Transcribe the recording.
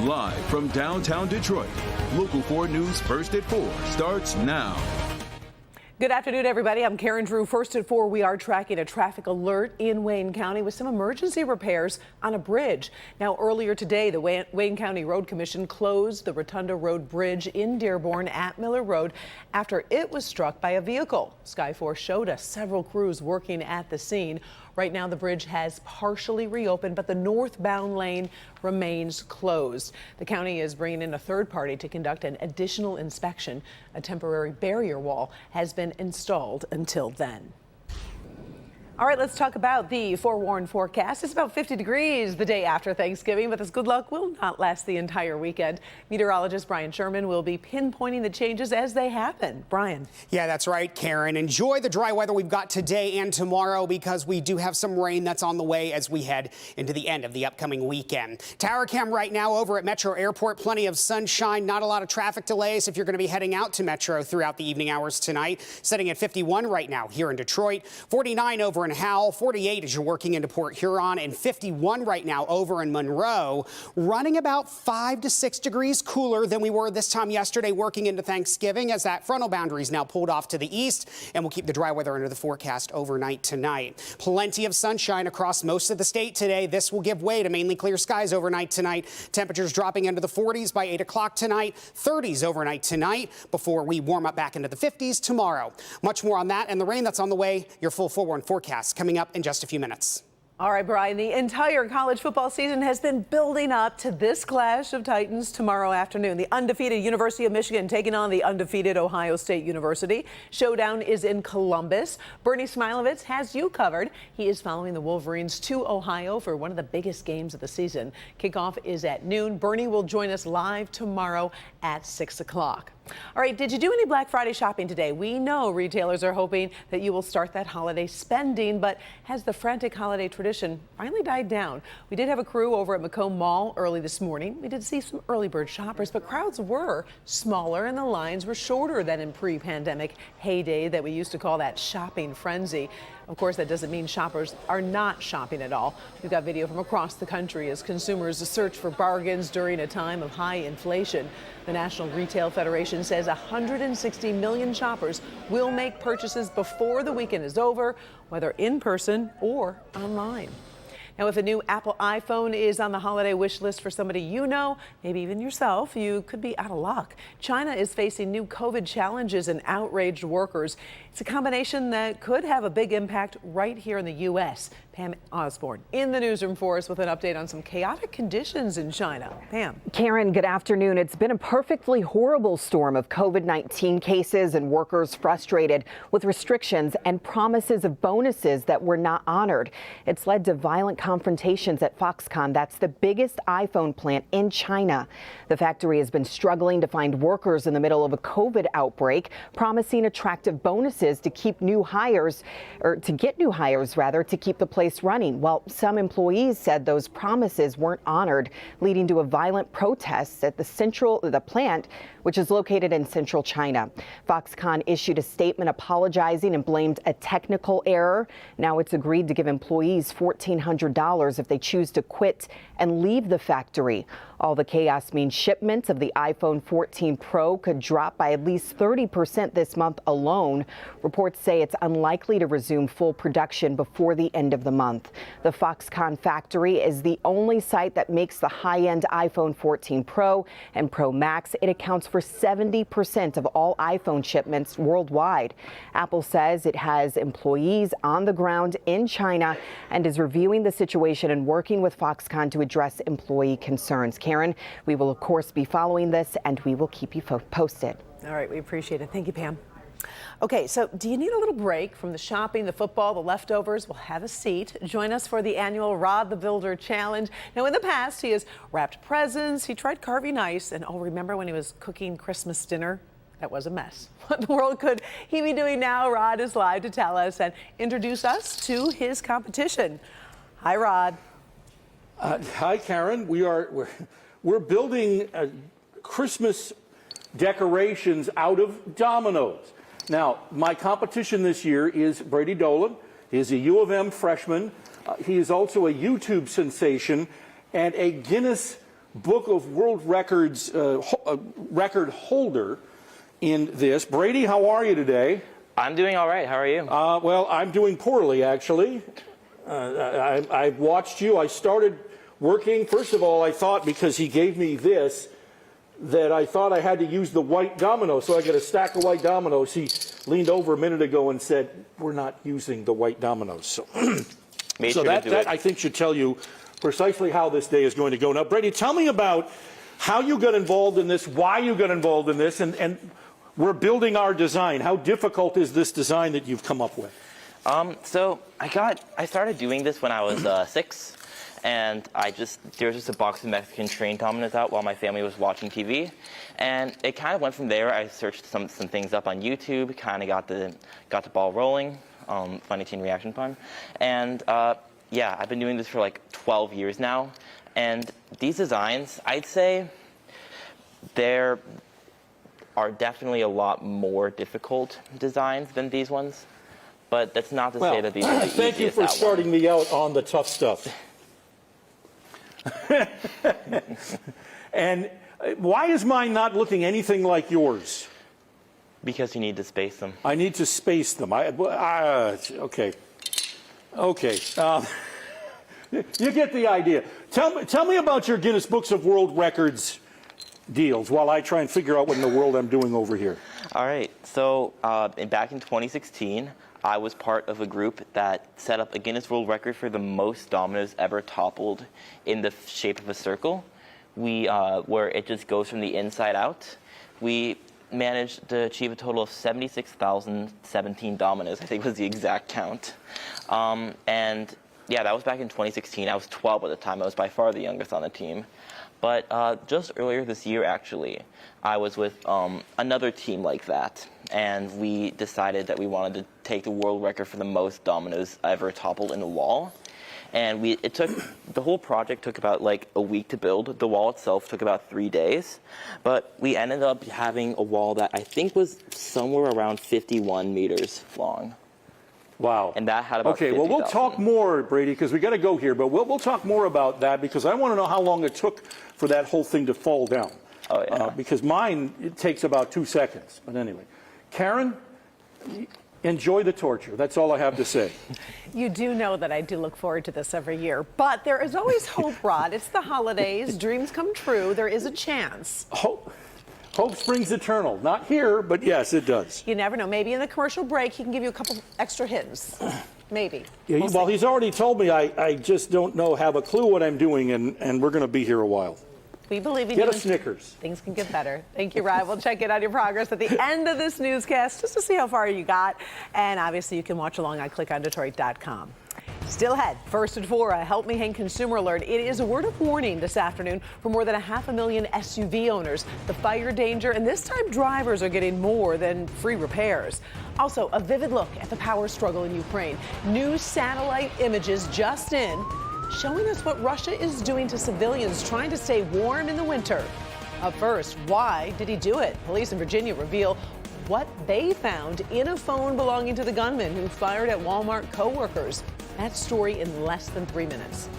Live from downtown Detroit, Local 4 News First at 4 starts now. Good afternoon, everybody. I'm Karen Drew. First at 4, we are tracking a traffic alert in Wayne County with some emergency repairs on a bridge. Now, earlier today, the Wayne County Road Commission closed the Rotunda Road Bridge in Dearborn at Miller Road after it was struck by a vehicle. Sky 4 showed us several crews working at the scene. Right now, the bridge has partially reopened, but the northbound lane remains closed. The county is bringing in a third party to conduct an additional inspection. A temporary barrier wall has been installed until then. All right, let's talk about the forewarned forecast. It's about 50 degrees the day after Thanksgiving, but this good luck will not last the entire weekend. Meteorologist Brian Sherman will be pinpointing the changes as they happen. Brian. Yeah, that's right, Karen. Enjoy the dry weather we've got today and tomorrow because we do have some rain that's on the way as we head into the end of the upcoming weekend. Tower cam right now over at Metro Airport. Plenty of sunshine, not a lot of traffic delays if you're going to be heading out to Metro throughout the evening hours tonight. Sitting at 51 right now here in Detroit, 49 over in Howell, 48 as you're working into Port Huron, and 51 right now over in Monroe, running about 5 to 6 degrees cooler than we were this time yesterday working into Thanksgiving as that frontal boundary is now pulled off to the east, and we'll keep the dry weather under the forecast overnight tonight. Plenty of sunshine across most of the state today. This will give way to mainly clear skies overnight tonight. Temperatures dropping into the 40s by 8 o'clock tonight, 30s overnight tonight before we warm up back into the 50s tomorrow. Much more on that and the rain that's on the way. Your full forewarned forecast coming up in just a few minutes. All right, Brian, the entire college football season has been building up to this clash of Titans tomorrow afternoon. The undefeated University of Michigan taking on the undefeated Ohio State University. Showdown is in Columbus. Bernie Smilovitz has you covered. He is following the Wolverines to Ohio for one of the biggest games of the season. Kickoff is at noon. Bernie will join us live tomorrow at 6 o'clock. All right, did you do any Black Friday shopping today? We know retailers are hoping that you will start that holiday spending, but has the frantic holiday tradition finally died down? We did have a crew over at Macomb Mall early this morning. We did see some early bird shoppers, but crowds were smaller and the lines were shorter than in pre-pandemic heyday that we used to call that shopping frenzy. Of course, that doesn't mean shoppers are not shopping at all. We've got video from across the country as consumers search for bargains during a time of high inflation. The National Retail Federation says 160 million shoppers will make purchases before the weekend is over, whether in person or online. Now, if a new Apple iPhone is on the holiday wish list for somebody you know, maybe even yourself, you could be out of luck. China is facing new COVID challenges and outraged workers. It's a combination that could have a big impact right here in the U.S. Pam Osborne in the newsroom for us with an update on some chaotic conditions in China. Pam. Karen, good afternoon. It's been a perfectly horrible storm of COVID-19 cases and workers frustrated with restrictions and promises of bonuses that were not honored. It's led to violent confrontations at Foxconn. That's the biggest iPhone plant in China. The factory has been struggling to find workers in the middle of a COVID outbreak, promising attractive bonuses to keep new hires, or to get new hires rather, to keep the place running. Well, some employees said those promises weren't honored, leading to a violent protest at the plant, which is located in central China. Foxconn issued a statement apologizing and blamed a technical error. Now it's agreed to give employees $1,400 if they choose to quit and leave the factory. All the chaos means shipments of the iPhone 14 Pro could drop by at least 30% this month alone. Reports say it's unlikely to resume full production before the end of the month. The Foxconn factory is the only site that makes the high-end iPhone 14 Pro and Pro Max. It accounts for 70% of all iPhone shipments worldwide. Apple says it has employees on the ground in China and is reviewing the situation and working with Foxconn to address employee concerns. Karen, we will, of course, be following this, and we will keep you posted. All right, we appreciate it. Thank you, Pam. Okay, so do you need a little break from the shopping, the football, the leftovers? Well, have a seat. Join us for the annual Rod the Builder Challenge. Now, in the past, he has wrapped presents, he tried carving ice, and remember when he was cooking Christmas dinner? That was a mess. What in the world could he be doing now? Rod is live to tell us and introduce us to his competition. Hi, Rod. Hi, Karen. We're building Christmas decorations out of Dominos. Now, my competition this year is Brady Dolan. He is a U of M freshman. He is also a YouTube sensation and a Guinness Book of World Records record holder in this. Brady, how are you today? I'm doing all right. How are you? Well, I'm doing poorly, actually. I watched you. I started working. First of all, I thought, because he gave me this, that I thought I had to use the white domino, so I got a stack of white dominoes. He leaned over a minute ago and said, we're not using the white dominoes. So, that I think should tell you precisely how this day is going to go. Now, Brady, tell me about how you got involved in this, why you got involved in this, and we're building our design. How difficult is this design that you've come up with? So I started doing this when I was 6. And there was just a box of Mexican train Dominos out while my family was watching TV. And it kind of went from there. I searched some things up on YouTube, kind of got the ball rolling, Funny Teen Reaction Fun. And yeah, I've been doing this for like 12 years now. And these designs, I'd say there are definitely a lot more difficult designs than these ones. But that's not to say that these are the thank you for starting me out on the tough stuff. And why is mine not looking anything like yours? Because you need to space them. I need to space them. Okay. You get the idea. Tell me about your Guinness Books of World Records deals while I try and figure out what in the world I'm doing over here. All right. So back in 2016, I was part of a group that set up a Guinness World Record for the most dominoes ever toppled in the shape of a circle. Where it just goes from the inside out. We managed to achieve a total of 76,017 dominoes, I think was the exact count. And yeah, that was back in 2016. I was 12 at the time. I was by far the youngest on the team. But just earlier this year, actually, I was with another team like that. And we decided that we wanted to take the world record for the most dominoes ever toppled in a wall. And the whole project took about like a week to build. The wall itself took about 3 days. But we ended up having a wall that I think was somewhere around 51 meters long. Wow. And that had about Okay, well, we'll 50,000. talk more, Brady, because we got to go here. But we'll talk more about that because I want to know how long it took for that whole thing to fall down. Oh, yeah. Because mine, it takes about 2 seconds. But anyway. Karen, enjoy the torture. That's all I have to say. You do know that I do look forward to this every year, but there is always hope, Rod. It's the holidays. Dreams come true. There is a chance. Hope springs eternal. Not here, but yes, it does. You never know. Maybe in the commercial break, he can give you a couple extra hints. Maybe. Yeah, well, he's already told me I just don't have a clue what I'm doing, and we're going to be here a while. We believe in you. Get a Snickers. Things can get better. Thank you, Rod. We'll check in on your progress at the end of this newscast just to see how far you got. And obviously, you can watch along on clickondetroit.com. Still ahead, first at 4, a Help Me Hang consumer alert. It is a word of warning this afternoon for more than 500,000 SUV owners. The fire danger, and this time drivers are getting more than free repairs. Also, a vivid look at the power struggle in Ukraine. New satellite images just in, showing us what Russia is doing to civilians trying to stay warm in the winter. Up first, why did he do it? Police in Virginia reveal what they found in a phone belonging to the gunman who fired at Walmart co-workers. That story in less than 3 minutes.